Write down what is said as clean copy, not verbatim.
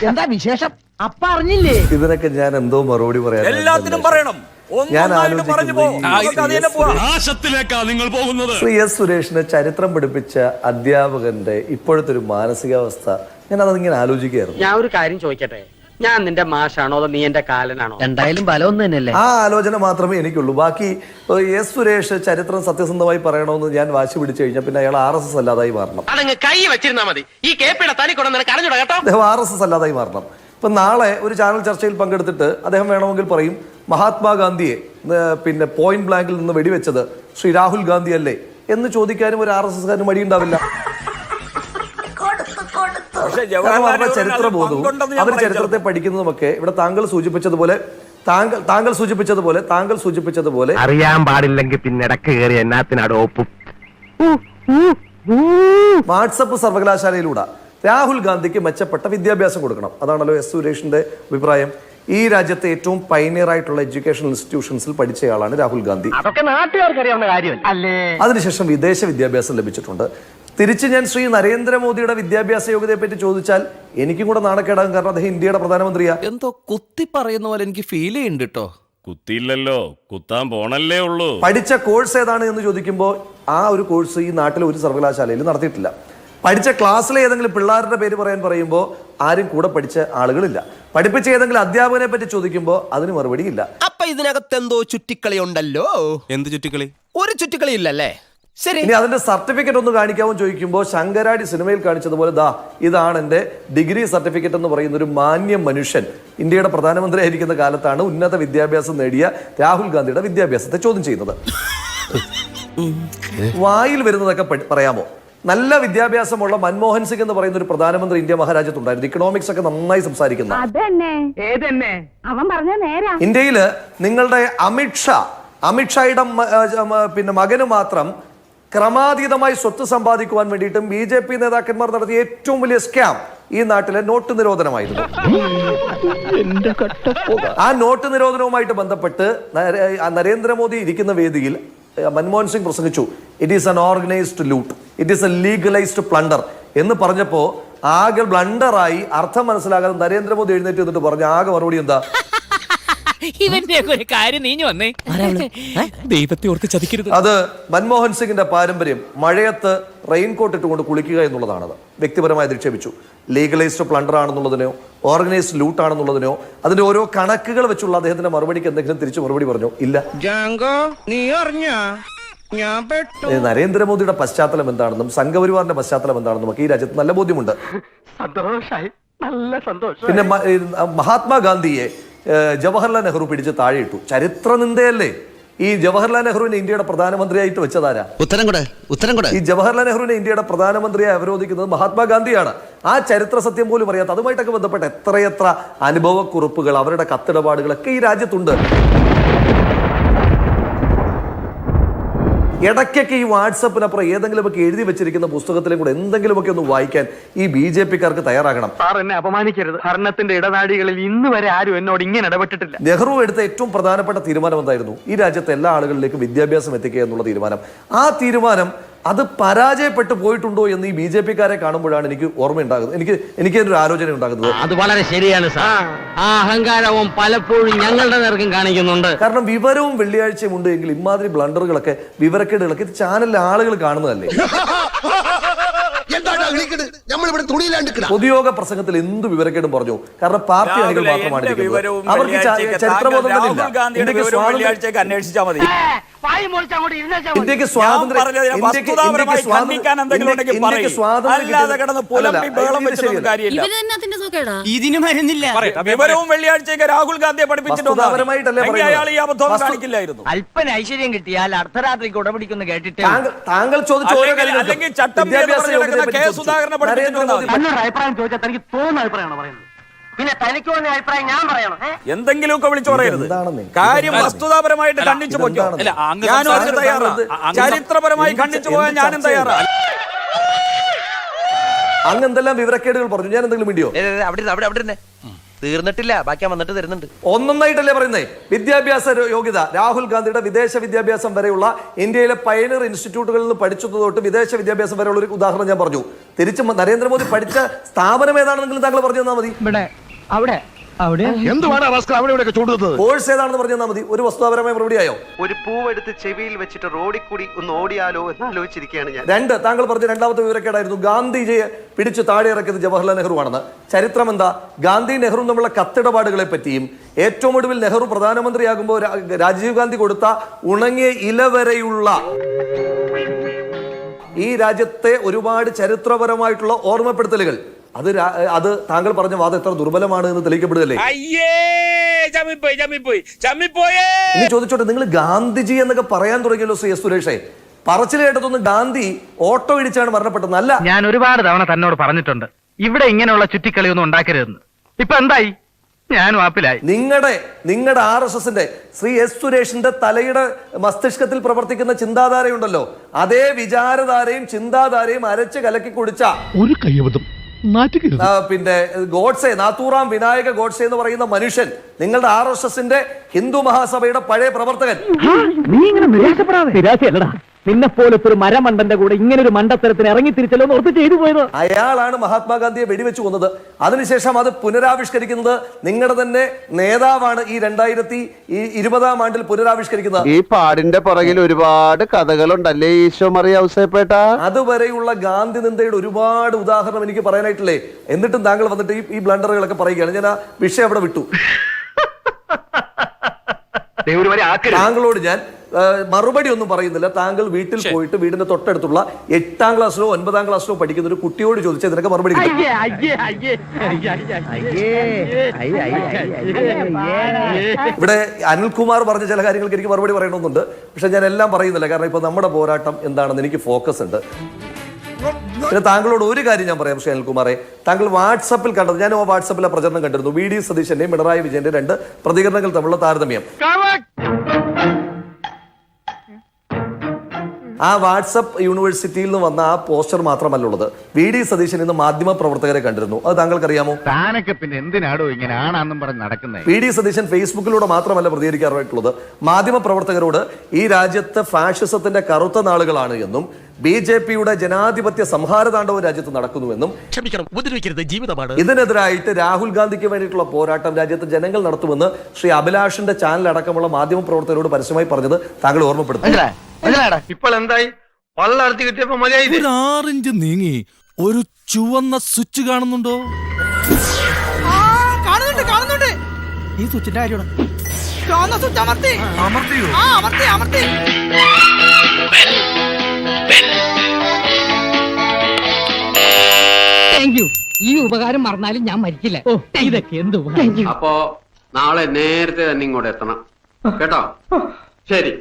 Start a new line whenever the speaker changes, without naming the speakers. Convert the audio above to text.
എന്താ വിശേഷം? അപ്പ അറിഞ്ഞില്ലേ?
ഇതിനൊക്കെ ഞാൻ എന്തോ മറുപടി പറയാൻ
എല്ലാത്തിനും പറയണം.
ഞാൻ ആലോചിക്കുന്നത് ശ്രീ എസ് സുരേഷിനെ ചരിത്രം പഠിപ്പിച്ച അധ്യാപകന്റെ ഇപ്പോഴത്തെ ഒരു മാനസികാവസ്ഥ ഞാൻ അതിങ്ങനെ ആലോചിക്കുകയായിരുന്നു.
ഞാൻ ഒരു കാര്യം ചോദിക്കട്ടെ, ഞാൻ നിന്റെ മാഷാണോ അതോ നീ എന്റെ കാലനാണോ?
എന്തായാലും ബലം ഒന്ന് തന്നെയല്ലേ.
ആ ആലോചന മാത്രമേ എനിക്കുള്ളൂ. ബാക്കി എസ് സുരേഷ് ചരിത്രം സത്യസന്ധമായി പറയണമെന്ന് ഞാൻ വാശി പിടിച്ചു കഴിഞ്ഞാൽ പിന്നെ അയാൾ RSS അല്ലാതായി മാറണം.
അതങ്ങ് കൈ വെച്ചിരുന്നാ മതി. ഈ കേപ്പിയുടെ തലി കൊണ്ടു കരഞ്ഞുട കേട്ടോ.
അദ്ദേഹം RSS അല്ലാതായി മാറണം. ഇപ്പൊ നാളെ ഒരു ചാനൽ ചർച്ചയിൽ പങ്കെടുത്തിട്ട് അദ്ദേഹം വേണമെങ്കിൽ പറയും മഹാത്മാഗാന്ധിയെ പിന്നെ പോയിന്റ് ബ്ലാങ്കിൽ നിന്ന് വെടിവെച്ചത് ശ്രീ രാഹുൽ ഗാന്ധി അല്ലേ എന്ന് ചോദിക്കാനും ഒരു RSSകാരന് മടിയുണ്ടാവില്ല. ചരിത്രബോധവും അവർ ചരിത്രത്തെ പഠിക്കുന്നതുമൊക്കെ ഇവിടെ താങ്കൾ സൂചിപ്പിച്ചതുപോലെ
അറിയാൻ പാടില്ലെങ്കിൽ പിന്നെ ഇടക്ക് കയറി എന്നാത്തിനാട് ഒപ്പും.
വാട്സപ്പ് സർവകലാശാലയിലൂടെ രാഹുൽ ഗാന്ധിക്ക് മെച്ചപ്പെട്ട വിദ്യാഭ്യാസം കൊടുക്കണം. അതാണല്ലോ എസ് സുരേഷിന്റെ അഭിപ്രായം. ഈ രാജ്യത്തെ ഏറ്റവും പൈനിയർ ആയിട്ടുള്ള എഡ്യൂക്കേഷണൽ ഇൻസ്റ്റിറ്റ്യൂഷൻസിൽ പഠിച്ചയാളാണ് രാഹുൽ ഗാന്ധി.
അതൊക്കെ നാട്ടുകാർക്ക് അറിയാവുന്ന കാര്യമല്ലേ.
അതിനുശേഷം വിദേശ വിദ്യാഭ്യാസം ലഭിച്ചിട്ടുണ്ട്. തിരിച്ച് ഞാൻ ശ്രീ നരേന്ദ്രമോദിയുടെ വിദ്യാഭ്യാസ യോഗ്യതയെ പറ്റി ചോദിച്ചാൽ എനിക്കും കൂടെ നാണക്കേടാകും. കാരണം അദ്ദേഹം ഇന്ത്യയുടെ പ്രധാനമന്ത്രിയാ.
എന്തോ കുത്തി പറയുന്ന പോലെ എനിക്ക് ഫീൽ ചെയ്യുന്നുണ്ട് കേട്ടോ.
കുത്തിയില്ലല്ലോ, കുത്താൻ പോണല്ലേ ഉള്ളൂ.
പഠിച്ച കോഴ്സ് ഏതാണ് എന്ന് ചോദിക്കുമ്പോൾ ആ ഒരു കോഴ്സ് ഈ നാട്ടിലെ ഒരു സർവകലാശാലയിൽ നടത്തിയിട്ടില്ല. പഠിച്ച ക്ലാസ്സിലെ ഏതെങ്കിലും പിള്ളേരുടെ പേര് പറയുമ്പോൾ ആരും കൂടെ പഠിച്ച ആളുകളില്ല. പഠിപ്പിച്ച ഏതെങ്കിലും അധ്യാപകനെ പറ്റി ചോദിക്കുമ്പോൾ അതിന് മറുപടിയില്ല.
അപ്പൊ ഇതിനകത്ത് എന്തോ ചുറ്റിക്കളി ഉണ്ടല്ലോ.
എന്ത് ചുറ്റിക്കളി?
ഒരു ചുറ്റിക്കളി ഇല്ലല്ലേ? ശരി,
ഇനി അതിന്റെ സർട്ടിഫിക്കറ്റ് ഒന്ന് കാണിക്കാമെന്ന് ചോദിക്കുമ്പോൾ ശങ്കരാടി സിനിമയിൽ കാണിച്ചതുപോലെ ഇതാണ് എന്റെ ഡിഗ്രി സർട്ടിഫിക്കറ്റ് എന്ന് പറയുന്ന ഒരു മാന്യ മനുഷ്യൻ ഇന്ത്യയുടെ പ്രധാനമന്ത്രി ആയിരിക്കുന്ന കാലത്താണ് ഉന്നത വിദ്യാഭ്യാസം നേടിയ രാഹുൽ ഗാന്ധിയുടെ വിദ്യാഭ്യാസത്തെ ചോദ്യം ചെയ്യുന്നത്. വായിൽ വരുന്നതൊക്കെ പറയാമോ? നല്ല വിദ്യാഭ്യാസമുള്ള മൻമോഹൻ സിംഗ് എന്ന് പറയുന്ന ഒരു പ്രധാനമന്ത്രി ഇന്ത്യ മഹാരാജ്യത്തുണ്ടായിരുന്നു. ഇക്കണോമിക്സ് ഒക്കെ നന്നായി സംസാരിക്കുന്ന. ഇന്ത്യയില് നിങ്ങളുടെ അമിത്ഷായുടെ പിന്നെ മകന് മാത്രം ക്രമാതീതമായി സ്വത്ത് സമ്പാദിക്കുവാൻ വേണ്ടിയിട്ടും BJP നേതാക്കന്മാർ നടത്തിയ ഏറ്റവും വലിയ സ്കാം ഈ നാട്ടിലെ നോട്ട് നിരോധനമായിരുന്നു. ആ നോട്ട് നിരോധനവുമായിട്ട് ബന്ധപ്പെട്ട് നരേന്ദ്രമോദി ഇരിക്കുന്ന വേദിയിൽ മൻമോഹൻ സിംഗ് പ്രസംഗിച്ചു, it is N organised loot, it is A legalised plunder എന്ന് പറഞ്ഞപ്പോ ആകെ ബ്ലണ്ടറായി അർത്ഥം മനസ്സിലാകാതെ നരേന്ദ്രമോദി എഴുന്നേറ്റ് എന്നിട്ട് പറഞ്ഞു ആകെ മറുപടി എന്താ?
ഇവന്റെ ഒരു കാര്യം നീഞ്ഞു വന്നേ, ദൈവത്തെ ഓർത്ത് ചതിക്കരുത്.
അത് മൻമോഹൻ സിംഗിന്റെ പാരമ്പര്യം മഴയത്ത് റെയിൻകോട്ട് ഇട്ടുകൊണ്ട് കുളിക്കുക എന്നുള്ളതാണത്. വ്യക്തിപരമായി അധിക്ഷേപിച്ചു. ലീഗലൈസ്ഡ് പ്ലണ്ടർ ആണെന്നുള്ളതിനോ ഓർഗനൈസ്ഡ് ലൂട്ട് ആണെന്നുള്ളതിനോ അതിന്റെ ഓരോ കണക്കുകൾ വെച്ചുള്ള അദ്ദേഹത്തിന്റെ മറുപടിക്ക് എന്തെങ്കിലും തിരിച്ചു മറുപടി പറഞ്ഞോ? ഇല്ല. നരേന്ദ്രമോദിയുടെ പശ്ചാത്തലം എന്താണെന്നും സംഘപരിവാറിന്റെ പശ്ചാത്തലം എന്താണെന്നും ഒക്കെ ഈ രാജ്യത്ത് നല്ല ബോധ്യമുണ്ട്. പിന്നെ മഹാത്മാഗാന്ധിയെ ജവഹർലാൽ നെഹ്റു പിടിച്ച് താഴെയിട്ടു. ചരിത്ര നിന്ദയല്ലേ? ഈ ജവഹർലാൽ നെഹ്റുവിനെ ഇന്ത്യയുടെ പ്രധാനമന്ത്രിയായിട്ട് വെച്ചതാരാ? ഈ ജവഹർലാൽ നെഹ്റുവിനെ ഇന്ത്യയുടെ പ്രധാനമന്ത്രിയായി അവരോധിക്കുന്നത് മഹാത്മാഗാന്ധിയാണ്. ആ ചരിത്ര സത്യം പോലും അറിയാത്ത, അതുമായിട്ടൊക്കെ ബന്ധപ്പെട്ട എത്രയെത്ര അനുഭവക്കുറിപ്പുകൾ, അവരുടെ കത്തിടപാടുകളൊക്കെ ഈ രാജ്യത്തുണ്ട്. ഇടയ്ക്കൊക്കെ ഈ വാട്സപ്പിനപ്പുറം ഏതെങ്കിലുമൊക്കെ എഴുതി വെച്ചിരിക്കുന്ന പുസ്തകത്തിലും കൂടെ എന്തെങ്കിലുമൊക്കെ ഒന്ന് വായിക്കാൻ ഈ BJPക്കാർക്ക് തയ്യാറാകണം.
എന്നെ അപമാനിക്കരുത്. ഭരണത്തിന്റെ ഇടനാഴികളിൽ ഇന്ന് വരെ ആരും എന്നോട് ഇങ്ങനെ ഇടപെട്ടിട്ടില്ല.
നെഹ്റു എടുത്ത ഏറ്റവും പ്രധാനപ്പെട്ട തീരുമാനം എന്തായിരുന്നു? ഈ രാജ്യത്തെ എല്ലാ ആളുകളിലേക്കും വിദ്യാഭ്യാസം എത്തിക്കുക എന്നുള്ള തീരുമാനം. ആ തീരുമാനം അത് പരാജയപ്പെട്ടു പോയിട്ടുണ്ടോ എന്ന് ഈ BJPക്കാരെ കാണുമ്പോഴാണ് എനിക്ക് ഓർമ്മയുണ്ടാകുന്നത്. എനിക്ക് ഒരു ആലോചന ഉണ്ടാകുന്നത്.
അത് വളരെ ശരിയാണ് സാർ. ആ അഹങ്കാരവും പലപ്പോഴും ഞങ്ങളുടെ നേർക്കും കാണിക്കുന്നുണ്ട്.
കാരണം വിവരവും വെള്ളിയാഴ്ചയും ഉണ്ട് എങ്കിൽ ഇമാതിരി ബ്ലണ്ടറുകളൊക്കെ, വിവരക്കേടുകളൊക്കെ ഇത് ചാനലിലെ ആളുകൾ കാണുന്നതല്ലേ? പൊതുയോഗ പ്രസംഗത്തിൽ എന്ത് വിവരക്കേടും പറഞ്ഞു. കാരണം പാർട്ടി അണികൾ മാത്രമാണ് അവർക്ക് ചരിത്രബോധം തന്നെ ഇല്ല. ഇന്ത്യക്ക്
രാഹുൽ ഗാന്ധിയെ പഠിപ്പിച്ചിട്ടുണ്ടായിരുന്നു.
അല്പന ഐശ്വര്യം കിട്ടിയാൽ അർദ്ധരാത്രിക്ക് ഉടപിടിക്കുന്നു കേട്ടിട്ട്
താങ്കൾ ചോദിച്ച ഓരോ
അല്ലെങ്കിൽ ചട്ടം
അഭിപ്രായം ചോദിച്ചാൽ തനിക്ക് തോന്നുന്ന അഭിപ്രായമാണ് പറയുന്നത്. പിന്നെ തനിക്ക് തോന്നിയ അഭിപ്രായം ഞാൻ പറയണം?
എന്തെങ്കിലുമൊക്കെ വിളിച്ചു പറയരുത്. കാര്യം വസ്തുതാപരമായിട്ട് ഖണ്ഡിച്ചു പോയിക്കോ. ഞാനും അതിന് തയ്യാറാണ്. ചരിത്രപരമായി ഖണ്ഡിച്ചു പോകാൻ ഞാനും തയ്യാറാണ്.
അങ്ങ് എന്തെല്ലാം വിവരക്കേടുകൾ പറഞ്ഞു. ഞാൻ എന്തെങ്കിലും വീഡിയോ
അവിടെ തീർന്നിട്ടില്ല, ബാക്കി വന്നിട്ട് തരുന്നുണ്ട്.
ഒന്നൊന്നായിട്ടല്ലേ പറയുന്നേ? വിദ്യാഭ്യാസ യോഗ്യത, രാഹുൽ ഗാന്ധിയുടെ വിദേശ വിദ്യാഭ്യാസം വരെയുള്ള ഇന്ത്യയിലെ പയനീർ ഇൻസ്റ്റിറ്റ്യൂട്ടുകളിൽ നിന്ന് പഠിച്ചത് തൊട്ട് വിദേശ വിദ്യാഭ്യാസം വരെയുള്ള ഒരു ഉദാഹരണം ഞാൻ പറഞ്ഞു. തിരിച്ച് നരേന്ദ്രമോദി പഠിച്ച സ്ഥാപനം ഏതാണെന്നെങ്കിലും താങ്കൾ പറഞ്ഞു തന്നാൽ മതി.
ഇവിടെ അവിടെ അവിടെ
എന്തുവാണ് അവിടെ ഇവിടെയൊക്കെ ചൂണ്ടുന്നത്?
കോഴ്സ് ഏതാണെന്ന് പറഞ്ഞു തന്നാൽ മതി. ഒരു വസ്തുതാപരമായ മറുപടിയായോ?
ഒരു പൂവെടുത്ത് ചെവിയിൽ വെച്ചിട്ട് റോഡിൽ കൂടി ഒന്ന് ഓടിയാലോ എന്ന് ആലോചിച്ചിരിക്കുകയാണ് ഞാൻ.
2, താങ്കൾ പറഞ്ഞ രണ്ടാമത്തെ വിവരക്കേടായിരുന്നു ഗാന്ധിജിയെ പിടിച്ച് താഴെ ഇറക്കിയത് ജവഹർലാൽ നെഹ്റു ആണെന്ന്. ചരിത്രം എന്താ? ഗാന്ധി നെഹ്റു തമ്മിലുള്ള കത്തിടപാടുകളെ പറ്റിയും ഏറ്റവും ഒടുവിൽ നെഹ്റു പ്രധാനമന്ത്രിയാകുമ്പോൾ രാജീവ് ഗാന്ധി കൊടുത്ത ഉണങ്ങിയ ഇല വരെയുള്ള ഈ രാജ്യത്തെ ഒരുപാട് ചരിത്രപരമായിട്ടുള്ള ഓർമ്മപ്പെടുത്തലുകൾ അത് താങ്കൾ പറഞ്ഞ വാദം എത്ര ദുർബലമാണ് എന്ന് തെളിയിക്കപ്പെടുകയല്ലേ? ഇനി ചോദിച്ചോട്ടെ, നിങ്ങൾ ഗാന്ധിജി എന്നൊക്കെ പറയാൻ തുടങ്ങിയല്ലോ ശ്രീ എസ് സുരേഷേ. പറച്ചിൽ കേട്ടതൊന്നും ഗാന്ധി ഓട്ടോ ഇടിച്ചാണ് മരണപ്പെട്ടതെന്നല്ല.
ഞാൻ ഒരുപാട് തവണ തന്നോട് പറഞ്ഞിട്ടുണ്ട് ഇവിടെ ഇങ്ങനെയുള്ള ചുറ്റിക്കളിയൊന്നും ഉണ്ടാക്കരുതെന്ന്. ഇപ്പൊ എന്തായി? ഞാനും ആപ്പിലായി.
നിങ്ങളുടെ RSSന്റെ ശ്രീ എസ് സുരേഷിന്റെ തലയുടെ മസ്തിഷ്കത്തിൽ പ്രവർത്തിക്കുന്ന ചിന്താധാരയുണ്ടല്ലോ, അതേ വിചാരധാരയും ചിന്താധാരയും അരച്ച് കലക്കി കുടിച്ച
ഒരു കൈവതം
പിന്നെ ഗോഡ്സെ, നാത്തൂറാം വിനായക ഗോഡ്സെ എന്ന് പറയുന്ന മനുഷ്യൻ നിങ്ങളുടെ RSSന്റെ ഹിന്ദു മഹാസഭയുടെ പഴയ പ്രവർത്തകൻ.
നീ ഇങ്ങനെ നിരാശയല്ലടാ. നിന്നെ പോലത്തെ ഒരു മരമണ്ടന്റെ കൂടെ ഇങ്ങനെ ഒരു മണ്ടത്തരത്തിന് ഇറങ്ങി തിരിച്ചല്ലോ ഓർത്ത് ചെയ്തു പോയത്.
അയാളാണ് മഹാത്മാഗാന്ധിയെ വെടിവെച്ച് കൊന്നത്. അതിനുശേഷം അത് പുനരാവിഷ്കരിക്കുന്നത് നിങ്ങളുടെ തന്നെ നേതാവാണ് ഈ 2020 ആണ്ടിൽ പുനരാവിഷ്കരിക്കുന്നത്.
ഈ പാടിന്റെ പുറകിൽ ഒരുപാട് കഥകളുണ്ടല്ലേ ഈശോ മറിയ ഔസേപ്പേട്ട.
അതുവരെയുള്ള ഗാന്ധി നിന്ദയുടെ ഒരുപാട് ഉദാഹരണം എനിക്ക് പറയാനായിട്ടില്ലേ. എന്നിട്ടും താങ്കൾ വന്നിട്ട് ഈ ബ്ലണ്ടറുകളൊക്കെ പറയുകയാണ്. ഞാൻ ആ വിഷയം അവിടെ വിട്ടു. താങ്കളോട് ഞാൻ മറുപടി ഒന്നും പറയുന്നില്ല. താങ്കൾ വീട്ടിൽ പോയിട്ട് വീടിന്റെ തൊട്ടടുത്തുള്ള 8ാം ക്ലാസ്സിലോ 9ാം ക്ലാസ്സിലോ പഠിക്കുന്ന ഒരു കുട്ടിയോട് ചോദിച്ചാൽ ഇതിനൊക്കെ മറുപടി കിട്ടും. ഇവിടെ അനിൽകുമാർ പറഞ്ഞ ചില കാര്യങ്ങൾക്ക് എനിക്ക് മറുപടി പറയണമെന്നുണ്ട്. പക്ഷെ ഞാൻ എല്ലാം പറയുന്നില്ല, കാരണം ഇപ്പൊ നമ്മുടെ പോരാട്ടം എന്താണെന്ന് എനിക്ക് ഫോക്കസ് ഉണ്ട്. പിന്നെ താങ്കളോട് ഒരു കാര്യം ഞാൻ പറയാം ശ്രീ അനിൽകുമാറെ, താങ്കൾ വാട്സപ്പിൽ കണ്ടത്, ഞാൻ വാട്സപ്പിലെ പ്രചരണം കണ്ടിരുന്നു. VD സതീശന്റെയും പിണറായി വിജയന്റെ 2 പ്രതികരണങ്ങൾ തമ്മിലുള്ള താരതമ്യം. ആ വാട്സപ്പ് യൂണിവേഴ്സിറ്റിയിൽ നിന്ന് വന്ന ആ പോസ്റ്റർ മാത്രമല്ല ഉള്ളത്. VD സതീശൻ ഇന്ന് മാധ്യമ പ്രവർത്തകരെ കണ്ടിരുന്നു. അത് താങ്കൾക്കറിയാമോ?
താനൊക്കെ പിന്നെ എന്തിനാടോ ഇങ്ങനെ ആണെന്നും പറഞ്ഞ് നടക്കുന്നത്?
VD സതീശൻ ഫേസ്ബുക്കിലൂടെ മാത്രമല്ല പ്രതികരിക്കാറായിട്ടുള്ളത്. മാധ്യമ പ്രവർത്തകരോട് ഈ രാജ്യത്ത് ഫാഷിസത്തിന്റെ കറുത്ത നാളുകളാണ് എന്നും BJPയുടെ ജനാധിപത്യ സംഹാരതാണ്ഡവും രാജ്യത്ത് നടക്കുന്നുവെന്നും ഇതിനെതിരായിട്ട് രാഹുൽ ഗാന്ധിക്ക് വേണ്ടിയിട്ടുള്ള പോരാട്ടം രാജ്യത്ത് ജനങ്ങൾ നടത്തുമെന്ന് ശ്രീ അഭിലാഷിന്റെ ചാനൽ അടക്കമുള്ള മാധ്യമ പ്രവർത്തകരോട് പരസ്യമായി പറഞ്ഞത് താങ്കൾ ഓർമ്മപ്പെടുത്തുന്നു.
ഇപ്പോൾ എന്തായി? പള്ളർത്തി കിട്ടിയപ്പോ മതിയായി.
6 ഇഞ്ച് നീങ്ങി ഒരു ചുവന്ന സ്വിച്ച് കാണുന്നുണ്ടോ?
കാണുന്നുണ്ട്. ഈ സ്വിച്ചിന്റെ കാര്യമാണ്. സ്വിച്ച് അമർത്തി. Thank you. ഈ ഉപകാരം മറന്നാലും ഞാൻ മരിക്കില്ല. ഇതൊക്കെ എന്ത്
അപ്പോ നാളെ നേരത്തെ തന്നെ ഇങ്ങോട്ട് എത്തണം കേട്ടോ. ശരി.